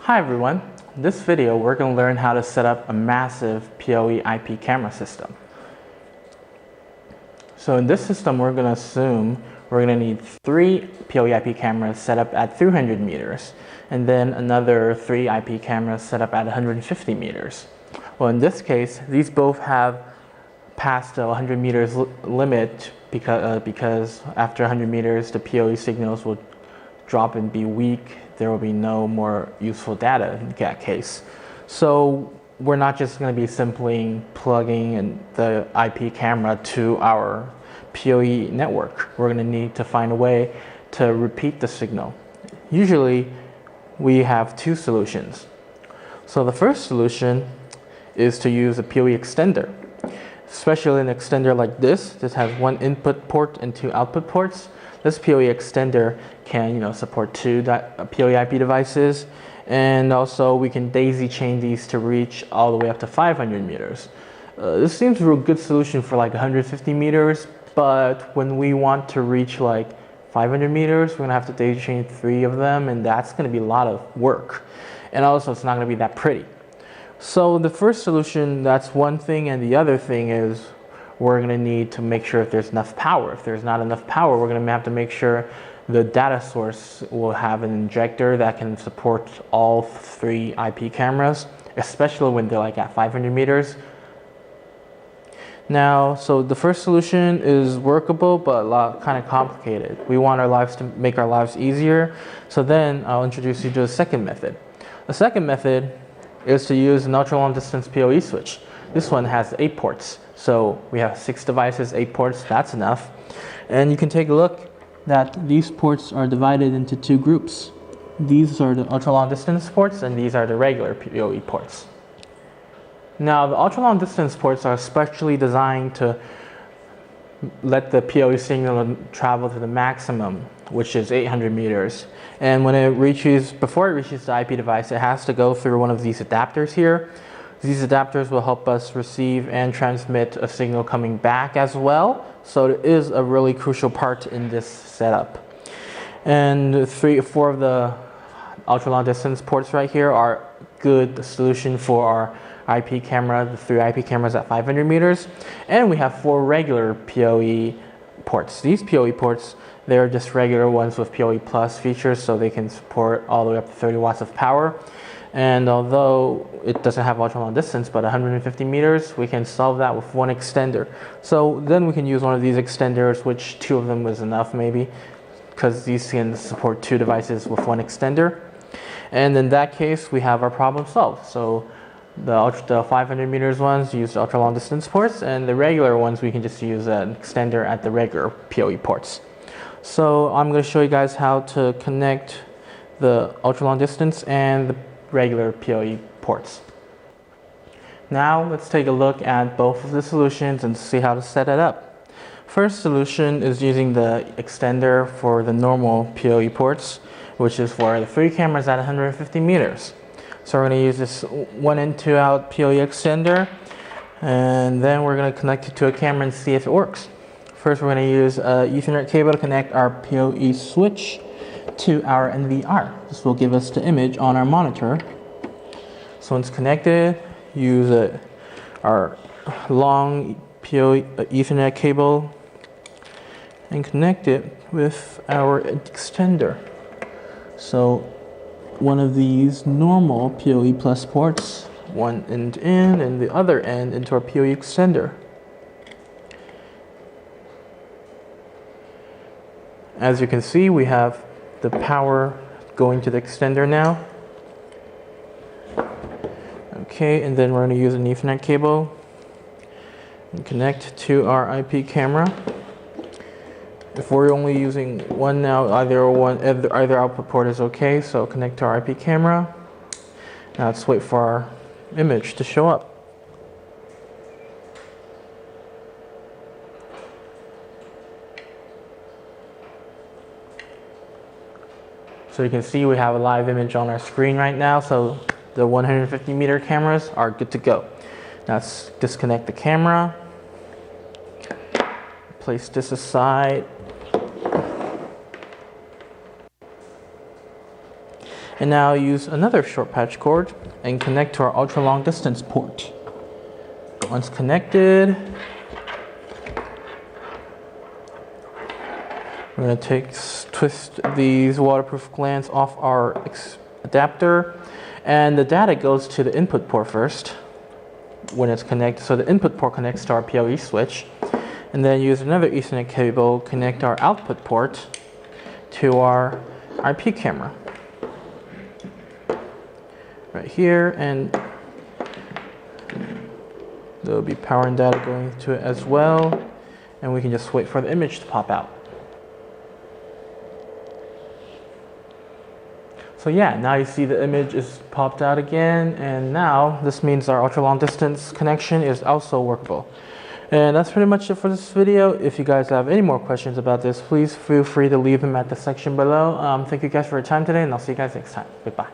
Hi everyone, in this video we're going to learn how to set up a massive PoE IP camera system. So in this system we're going to assume we're going to need 3 PoE IP cameras set up at 300 meters and then another 3 IP cameras set up at 150 meters. Well, in this case these both have passed the 100 meters limit because after 100 meters the PoE signals will drop and be weak. There will be no more useful data in that case. So we're not just going to be simply plugging in the IP camera to our PoE network. We're going to need to find a way to repeat the signal. Usually we have 2 solutions. So the first solution is to use a PoE extender. Especially an extender like this. This has 1 input port and 2 output ports. This PoE extender can support 2 PoE IP devices, and also we can daisy chain these to reach all the way up to 500 meters. This seems a real good solution for like 150 meters, but when we want to reach like 500 meters, we're going to have to daisy chain 3 of them, and that's going to be a lot of work. And also it's not going to be that pretty. So the first solution, that's one thing, and the other thing is we're going to need to make sure if there's enough power. If there's not enough power, we're going to have to make sure the data source will have an injector that can support all 3 IP cameras, especially when they're like at 500 meters. Now, so the first solution is workable, but kind of complicated. We want our lives to make our lives easier, so then I'll introduce you to the second method. The second method is to use an ultra long distance PoE switch. This one has 8 ports. So we have 6 devices, 8 ports, that's enough. And you can take a look that these ports are divided into 2 groups. These are the ultra long distance ports and these are the regular PoE ports. Now the ultra long distance ports are specially designed to let the PoE signal travel to the maximum, which is 800 meters. And when before it reaches the IP device, it has to go through one of these adapters here. These adapters will help us receive and transmit a signal coming back as well. So it is a really crucial part in this setup. And 4 of the ultra long distance ports right here are good solution for our IP camera, the 3 IP cameras at 500 meters. And we have 4 regular PoE ports. These PoE ports, they're just regular ones with PoE Plus features, so they can support all the way up to 30 watts of power. And although it doesn't have ultra long distance, but 150 meters, we can solve that with 1 extender. So then we can use one of these extenders, which 2 of them was enough maybe, because these can support 2 devices with 1 extender. And in that case, we have our problem solved. So the 500 meters ones use the ultra long distance ports, and the regular ones we can just use an extender at the regular PoE ports. So I'm going to show you guys how to connect the ultra long distance and the regular PoE ports. Now let's take a look at both of the solutions and see how to set it up. First solution is using the extender for the normal PoE ports, which is for the 3 cameras at 150 meters. So we're going to use this 1 in 2 out PoE extender, and then we're going to connect it to a camera and see if it works. First we're going to use an Ethernet cable to connect our PoE switch to our NVR. This will give us the image on our monitor. So once connected, use our long PoE Ethernet cable and connect it with our extender. So one of these normal PoE Plus ports, one end in and the other end into our PoE extender. As you can see, we have the power going to the extender now. Okay, and then we're going to use an Ethernet cable and connect to our IP camera. If we're only using one now, either output port is okay, so connect to our IP camera. Now let's wait for our image to show up. So you can see we have a live image on our screen right now, so the 150 meter cameras are good to go. Now let's disconnect the camera, place this aside, And now use another short patch cord and connect to our ultra long distance port. Once connected, we're going to twist these waterproof glands off our adapter, and the data goes to the input port first when it's connected. So the input port connects to our PoE switch, and then use another Ethernet cable, connect our output port to our IP camera. Right here, and there will be power and data going to it as well, and we can just wait for the image to pop out. So yeah, now you see the image is popped out again, and now this means our ultra long distance connection is also workable. And that's pretty much it for this video. If you guys have any more questions about this, please feel free to leave them at the section below. Thank you guys for your time today, and I'll see you guys next time. Goodbye.